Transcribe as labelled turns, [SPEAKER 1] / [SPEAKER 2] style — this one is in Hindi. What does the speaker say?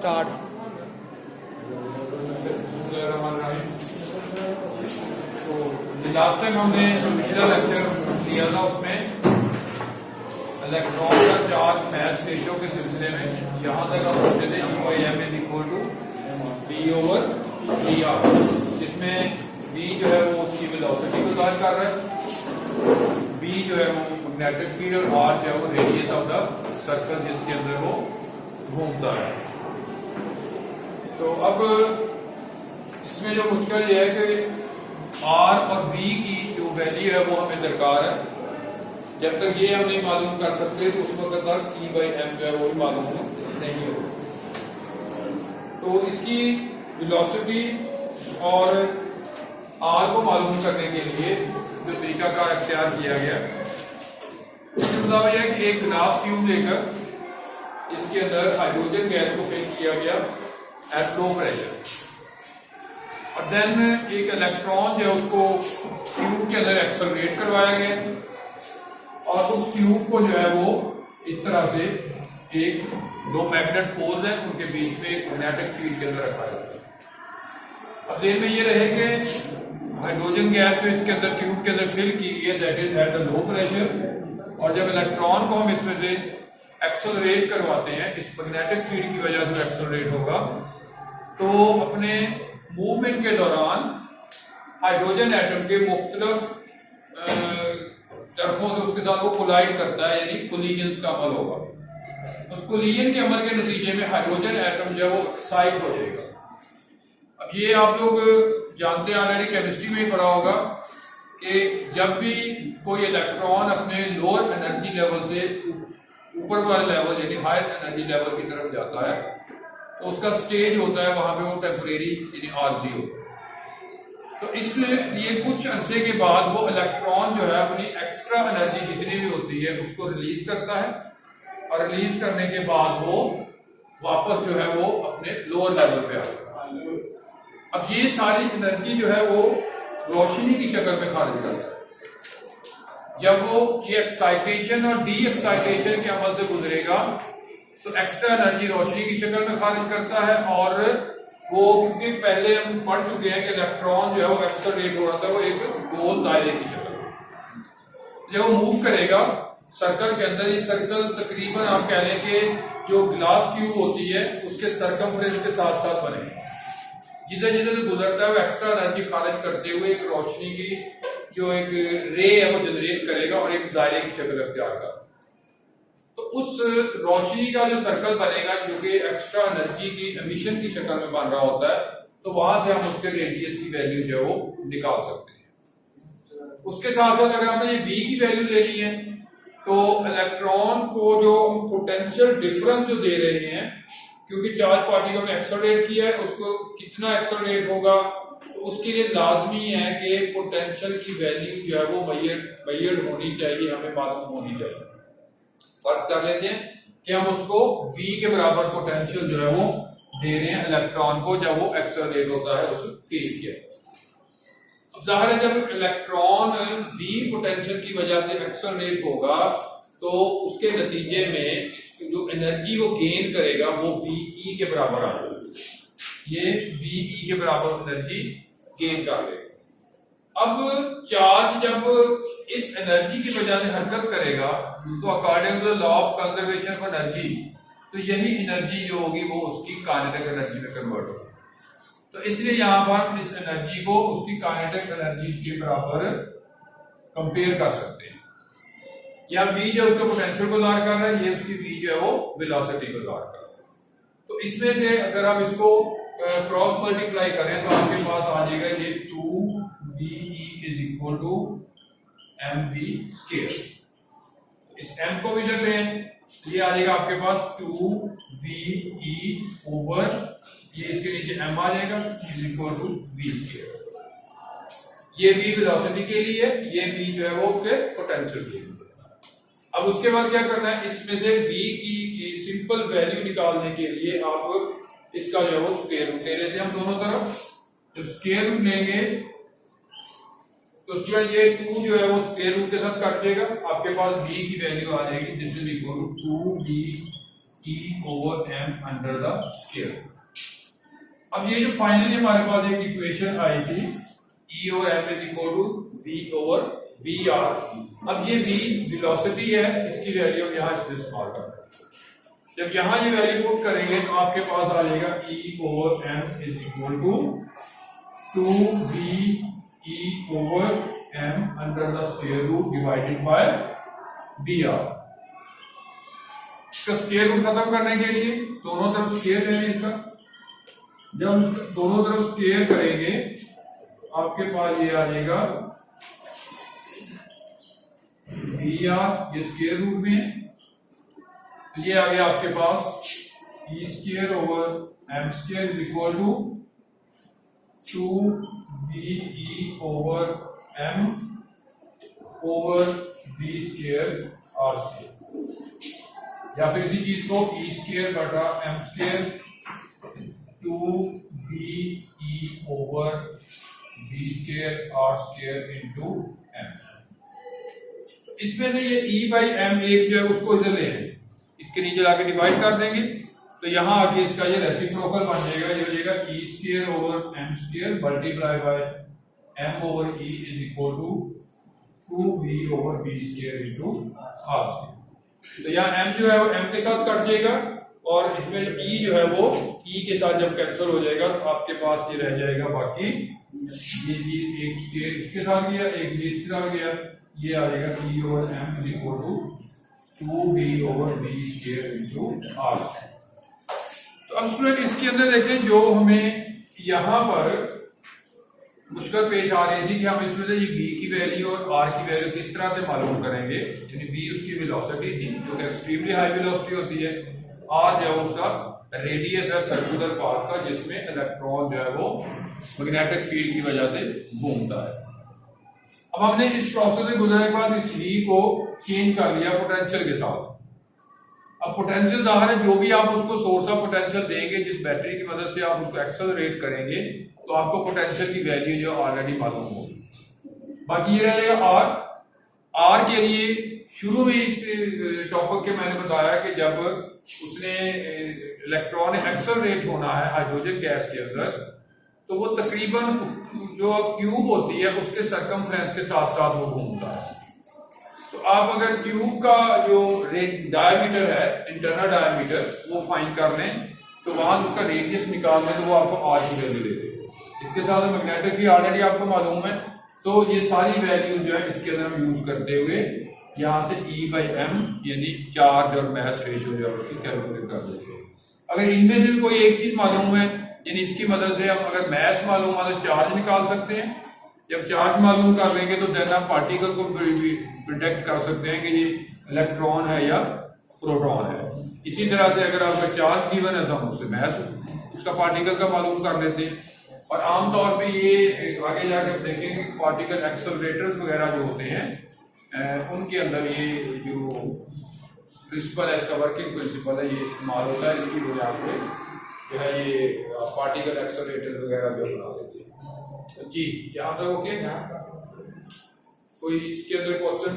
[SPEAKER 1] स्टार्ट।
[SPEAKER 2] तो लास्ट टाइम हमने जो पिछला लेक्चर दिया था उसमें इलेक्ट्रॉन का चार्ज मास रेशियो के सिलसिले में यहाँ तक हम पहुंचे थे E/m is equal to V/dr, जिसमें V जो है वो उसकी वेलोसिटी को जाहिर कर रहा है, B जो है वो मैग्नेटिक फील्ड और R जो है वो रेडियस ऑफ द सर्कल जिसके अंदर वो घूमता है। तो अब इसमें जो मुश्किल ये है कि R और V की जो वैल्यू है वो हमें दरकार है। जब तक ये हम नहीं मालूम कर सकते तो उस वक्त तक E/m जो है वो भी मालूम नहीं हो। तो इसकी वेलोसिटी और R को मालूम करने के लिए जो तरीका का इख्तियार किया गया उसके मुताबिक है कि एक ग्लास ट्यूब लेकर इसके अंदर हाइड्रोजन गैस को फिल किया गया एट लो प्रेशर, और देन एक इलेक्ट्रॉन जो है उसको ट्यूब के अंदर एक्सेलरेट करवाया गया और उस ट्यूब को जो है वो इस तरह से एक दो मैग्नेट पोल्स हैं उनके बीच में एक मैग्नेटिक फील्ड के अंदर रखा जाता है। अब ध्यान में ये रहे कि हाइड्रोजन गैस जो इसके अंदर ट्यूब के अंदर फिल की गई है that is at the low pressure, और जब इलेक्ट्रॉन को हम इसमें से एक्सेलरेट करवाते हैं इस मैग्नेटिक फील्ड की वजह से एक्सेलरेट होगा, तो अपने मूवमेंट के दौरान हाइड्रोजन एटम के मुख्तलिफ तरफों से उसके साथ वो कोलाइड करता है, यानी कोलिजन का अमल होगा। उस कोलिजन के अमल के नतीजे में हाइड्रोजन एटम जो है वो एक्साइट हो जाएगा। अब ये आप लोग जानते हैं, ऑलरेडी केमिस्ट्री में ही पढ़ा होगा कि जब भी कोई इलेक्ट्रॉन अपने लोअर एनर्जी लेवल से ऊपर वाले लेवल यानी हायर एनर्जी लेवल की तरफ जाता है तो उसका स्टेज होता है वहां पे वो टेम्परेरी यानी R0। तो इसलिए कुछ अरसे के बाद वो इलेक्ट्रॉन जो है अपनी एक्स्ट्रा एनर्जी जितनी भी होती है उसको रिलीज करता है, और रिलीज करने के बाद वो वापस जो है वो अपने लोअर लेवल पे आता है। अब ये सारी एनर्जी जो है वो रोशनी की शक्ल में खारिज करता है। जब वो ये एक्साइटेशन और डी एक्साइटेशन के अमल से गुजरेगा तो एक्स्ट्रा एनर्जी रोशनी की शक्ल में खारिज करता है, और वो क्योंकि पहले हम पढ़ चुके हैं कि इलेक्ट्रॉन जो है वो एक्सेलरेट हो रहा था वो एक गोल दायरे की शक्ल में जब वो मूव करेगा सर्कल के अंदर। ये सर्कल तकरीबन आप कह लें कि जो ग्लास ट्यूब होती है उसके सर्कमफ्रेंस के साथ साथ बने, जिधर जिधर से गुजरता है वो एक्स्ट्रा एनर्जी खारिज करते हुए एक रोशनी की जो एक रे है वो जनरेट करेगा और एक दायरे की शक्ल अख्तियार करेगा। तो उस रोशनी का जो सर्कल बनेगा जो कि एक्स्ट्रा एनर्जी की एमिशन की शक्ल में बन रहा होता है, तो वहां से हम उसके रेडियस की वैल्यू जो है वो निकाल सकते हैं। उसके साथ साथ अगर हमने ये V की वैल्यू लेनी है तो इलेक्ट्रॉन को जो पोटेंशियल डिफरेंस जो दे रहे हैं, क्योंकि चार्ज पार्टिकल ने एक्सेलरेट किया है उसको कितना एक्सेलरेट होगा, तो उसके लिए लाजमी है कि पोटेंशियल की वैल्यू जो है वो मेजर्ड होनी चाहिए, हमें मालूम होनी चाहिए। फर्ज कर लेते हैं कि हम उसको V के बराबर पोटेंशियल जो है वो दे रहे हैं इलेक्ट्रॉन को जब वो एक्सेलरेट होता है उस फील्ड के। अब जाहिर है जब इलेक्ट्रॉन V पोटेंशियल की वजह से एक्सेलरेट होगा तो उसके नतीजे में जो एनर्जी वो गेन करेगा वो VE के बराबर आ जाएगी। ये VE के बराबर एनर्जी गेन कर लेगा। अब चार्ज जब इस एनर्जी की वजह से हरकत करेगा तो according to the law of conservation of energy, तो यही एनर्जी जो होगी वो उसकी काइनेटिक एनर्जी में कन्वर्ट होगी। तो इसलिए यहां पर इस एनर्जी को उसकी काइनेटिक एनर्जी के बराबर कंपेयर कर सकते हैं। या V जो उसके पोटेंशियल को ज़ाहिर कर रहा है, ये उसकी V जो है वो वेलोसिटी को ज़ाहिर कर रहा है। तो इसमें से अगर आप इसको क्रॉस मल्टीप्लाई करें तो आपके पास आ जाएगा ये 2VE is equal to mv square. इस m को भी इधर लें, ये आ जाएगा आपके पास 2VE ओवर ये इसके नीचे m आ जाएगा is equal to v square. ये v वेलोसिटी के लिए, ये v जो है वो उसके पोटेंशियल के लिए। अब उसके बाद क्या करना है, इसमें से v की सिंपल वैल्यू निकालने के लिए आप इसका जो है वो स्क्वायर रूट ले लेते हैं हम दोनों तरफ। जब स्क्वायर रूट लेंगे तो उसके बाद ये 2 जो है वो स्क्वायर रूट के साथ कट जाएगा, आपके पास v की वैल्यू आ जाएगी this is equal to 2v E/m under the square. अब ये जो फाइनली हमारे पास एक इक्वेशन आई थी E/m is equal to V/VR। अब ये V वेलोसिटी है, इसकी वैल्यू यहाँ इस्तेमाल कर सकते हैं। जब यहाँ ये वैल्यू पुट करेंगे तो आपके पास आ जाएगा E/m is equal to 2VE/m under the square root divided by VR। इसका स्क्वायर रूट खत्म करने के लिए दोनों तरफ स्क्वायर ले लें इसका। जब दोनों तरफ स्क्वायर करेंगे आपके पास ये आ जाएगा VR, ये स्क्वायर रूट में है, तो ये आ गया आपके पास E²/m² is equal to 2VE/m/V²R²। या फिर इसी चीज को E²/m² 2VE/V²R² इंटू m। इसमें से ये E/m एक जो है उसको इधर ले आएंगे, इसके नीचे लाके डिवाइड कर देंगे, तो यहां आके इसका ये रेसिप्रोकल बन जाएगा, ये हो जाएगा E²/m² multiply by m/e is equal to 2V/V² into R²। तो यहाँ m जो है वो m के साथ कट जाएगा और इसमें जो e जो है वो e के साथ जब कैंसिल हो जाएगा तो आपके पास ये रह जाएगा बाकी ये चीज एक स्क्वायर इसके साथ गया, एक भी इसके साथ गया, ये आ जाएगा E/m is equal to 2V/V² into R²। तो अब स्टूडेंट इसके अंदर देखें जो हमें यहाँ पर मुश्किल पेश आ रही थी कि हम इसमें से ये v की वैल्यू और r की वैल्यू किस तरह से मालूम करेंगे। यानी v उसकी वेलोसिटी थी जो कि एक्सट्रीमली हाई वेलोसिटी होती है, r जो है उसका रेडियस है सर्कुलर पाथ का जिसमें इलेक्ट्रॉन जो है वो मैग्नेटिक फील्ड की वजह से घूमता है। अब हमने इस प्रोसेस से गुजरने के बाद इस v को चेंज कर लिया पोटेंशियल के साथ। अब पोटेंशियल जाहिर है जो भी आप उसको सोर्स ऑफ पोटेंशियल देंगे, जिस बैटरी की मदद से आप उसको एक्सेलरेट करेंगे तो आपको पोटेंशियल की वैल्यू जो ऑलरेडी मालूम होगी। बाकी ये रहेगा आर के लिए शुरू में इस टॉपिक के मैंने बताया कि जब उसने इलेक्ट्रॉन एक्सेलरेट होना है हाइड्रोजन गैस के अंदर तो वो तकरीबन जो क्यूब होती है उसके सरकमफ्रेंस के साथ साथ वो घूमता है। तो आप अगर ट्यूब का जो डायमीटर है इंटरनल डायमीटर वो फाइंड कर लें तो वहां उसका रेडियस निकाल लें तो वो आपको आर की वैल्यू दे देगा। इसके साथ मैग्नेटिक फील्ड ऑलरेडी आपको मालूम है, तो ये सारी वैल्यू जो है इसके अंदर हम यूज करते हुए यहाँ से E/m यानी चार्ज और मैस रेशियो जो है उसकी कैलकुलेट कर देते हैं। अगर इनमें से भी कोई एक चीज मालूम है यानी इसकी मदद से हम अगर मैस मालूम है तो चार्ज निकाल सकते हैं। जब चार्ज मालूम कर लेंगे तो देन आप पार्टिकल को प्रिडिक्ट कर सकते हैं कि ये इलेक्ट्रॉन है या प्रोटॉन है। इसी तरह से अगर आपका चार्ज गिवन है तो हम उससे मैस उसका पार्टिकल का मालूम कर लेते हैं। और आमतौर पे ये आगे जाकर देखेंगे पार्टिकल एक्सेलरेटर्स वगैरह जो होते हैं उनके अंदर ये जो प्रिंसिपल है इसका वर्किंग प्रिंसिपल है ये इस्तेमाल होता है। इसकी बुनियाद पे जो है ये पार्टिकल एक्सेलरेटर वगैरह जो बना देते हैं। तो जी यहाँ तक ओके, कोई इसके अंदर क्वेश्चन?